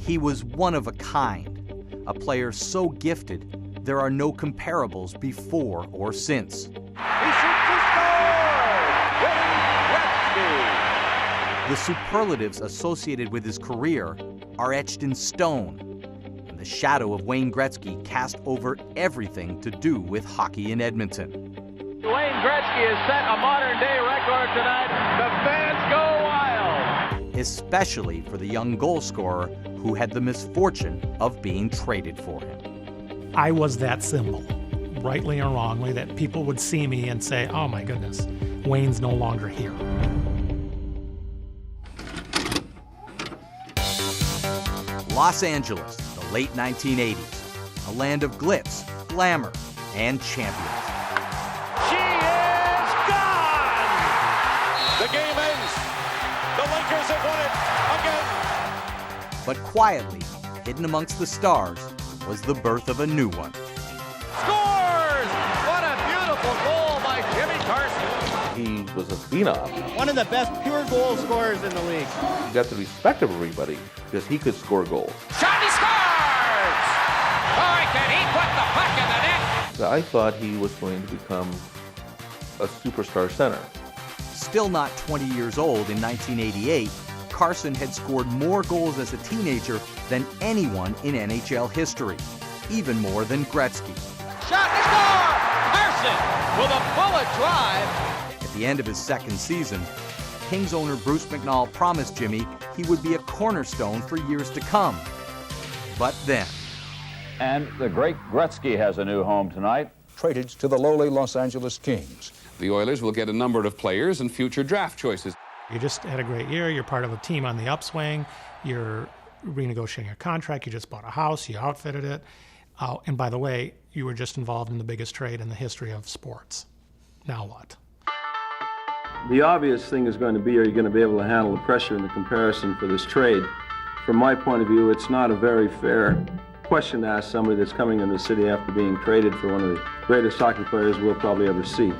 He was one of a kind, a player so gifted there are no comparables before or since. He shoots a score! Wayne Gretzky! The superlatives associated with his career are etched in stone, and the shadow of Wayne Gretzky cast over everything to do with hockey in Edmonton. Wayne Gretzky has set a modern-day record tonight. The fans go wild! Especially for the young goal scorer who had the misfortune of being traded for him. I was that symbol, rightly or wrongly, that people would see me and say, oh my goodness, Wayne's no longer here. Los Angeles, the late 1980s, a land of glitz, glamour, and champions. She is gone! The game ends. The Lakers have won it again. But quietly, hidden amongst the stars, was the birth of a new one. Scores! What a beautiful goal by Jimmy Carson. He was a phenom. One of the best pure goal scorers in the league. He got the respect of everybody because he could score goals. Shot, he scores! Boy, can he put the puck in the net! So I thought he was going to become a superstar center. Still not 20 years old in 1988, Carson had scored more goals as a teenager than anyone in NHL history, even more than Gretzky. Shot, he score! Carson with a bullet drive. At the end of his second season, Kings owner Bruce McNall promised Jimmy he would be a cornerstone for years to come. But then... And the great Gretzky has a new home tonight. Traded to the lowly Los Angeles Kings. The Oilers will get a number of players and future draft choices. You just had a great year, you're part of a team on the upswing, you're renegotiating a contract, you just bought a house, you outfitted it. And by the way, you were just involved in the biggest trade in the history of sports. Now what? The obvious thing is going to be, are you going to be able to handle the pressure and the comparison for this trade? From my point of view, it's not a very fair question to ask somebody that's coming into the city after being traded for one of the greatest hockey players we'll probably ever see.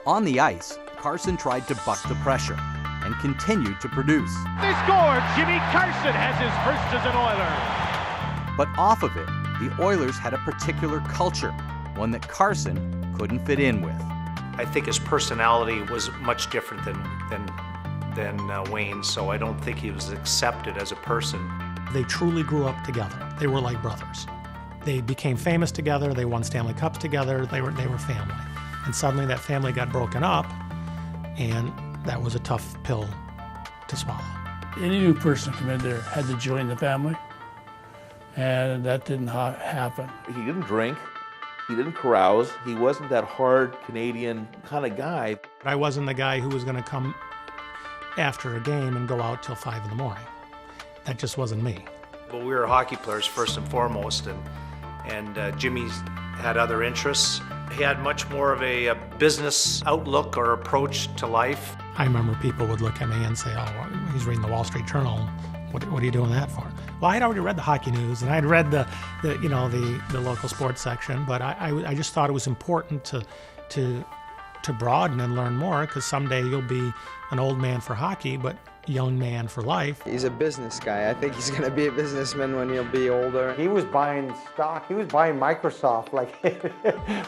On the ice, Carson tried to buck the pressure and continued to produce. They scored! Jimmy Carson has his first as an Oiler. But off of it, the Oilers had a particular culture, one that Carson couldn't fit in with. I think his personality was much different than Wayne's, so I don't think he was accepted as a person. They truly grew up together. They were like brothers. They became famous together, they won Stanley Cups together, they were family. And suddenly that family got broken up, and that was a tough pill to swallow. Any new person come in there had to join the family, and that didn't happen. He didn't drink. He didn't carouse. He wasn't that hard Canadian kind of guy. I wasn't the guy who was going to come after a game and go out till 5 in the morning. That just wasn't me. Well, we were hockey players first and foremost, and Jimmy had other interests. He had much more of a business outlook or approach to life. I remember people would look at me and say, oh, he's reading the Wall Street Journal. What are you doing that for? Well, I'd already read the hockey news, and I'd read the local sports section, but I just thought it was important to broaden and learn more, because someday you'll be an old man for hockey, but young man for life. He's a business guy. I think he's going to be a businessman when he'll be older. He was buying stock. He was buying Microsoft like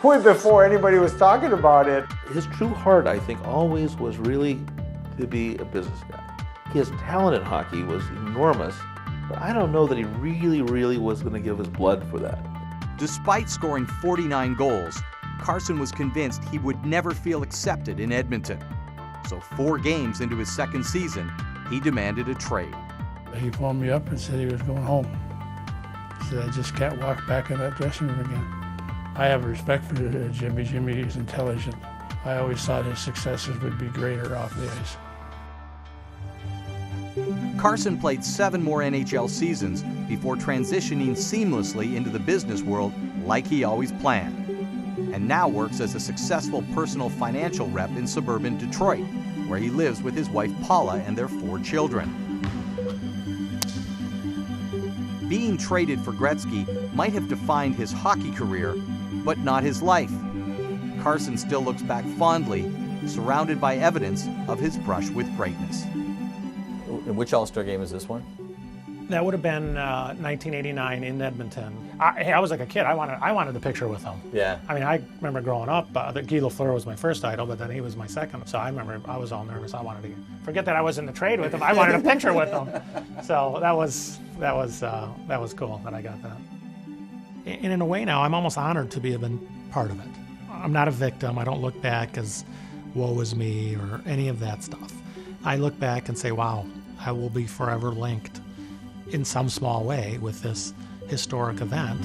way before anybody was talking about it. His true heart, I think, always was really to be a business guy. His talent in hockey was enormous, but I don't know that he really was going to give his blood for that. Despite scoring 49 goals, Carson was convinced he would never feel accepted in Edmonton. So 4 games into his second season, he demanded a trade. He phoned me up and said he was going home. He said, I just can't walk back in that dressing room again. I have respect for Jimmy. Jimmy is intelligent. I always thought his successes would be greater off the ice. Carson played 7 more NHL seasons before transitioning seamlessly into the business world like he always planned, and now works as a successful personal financial rep in suburban Detroit, where he lives with his wife Paula and their 4 children. Being traded for Gretzky might have defined his hockey career, but not his life. Carson still looks back fondly, surrounded by evidence of his brush with greatness. And which All-Star game is this one? That would have been 1989 in Edmonton. I was like a kid. I wanted the picture with him. Yeah. I mean, I remember growing up, Guy Lafleur was my first idol, but then he was my second. So I remember I was all nervous. I wanted to forget that I was in the trade with him. I wanted a picture with him. So that was cool that I got that. And in a way now, I'm almost honored to have been part of it. I'm not a victim. I don't look back as woe is me or any of that stuff. I look back and say, wow, I will be forever linked in some small way with this historic event.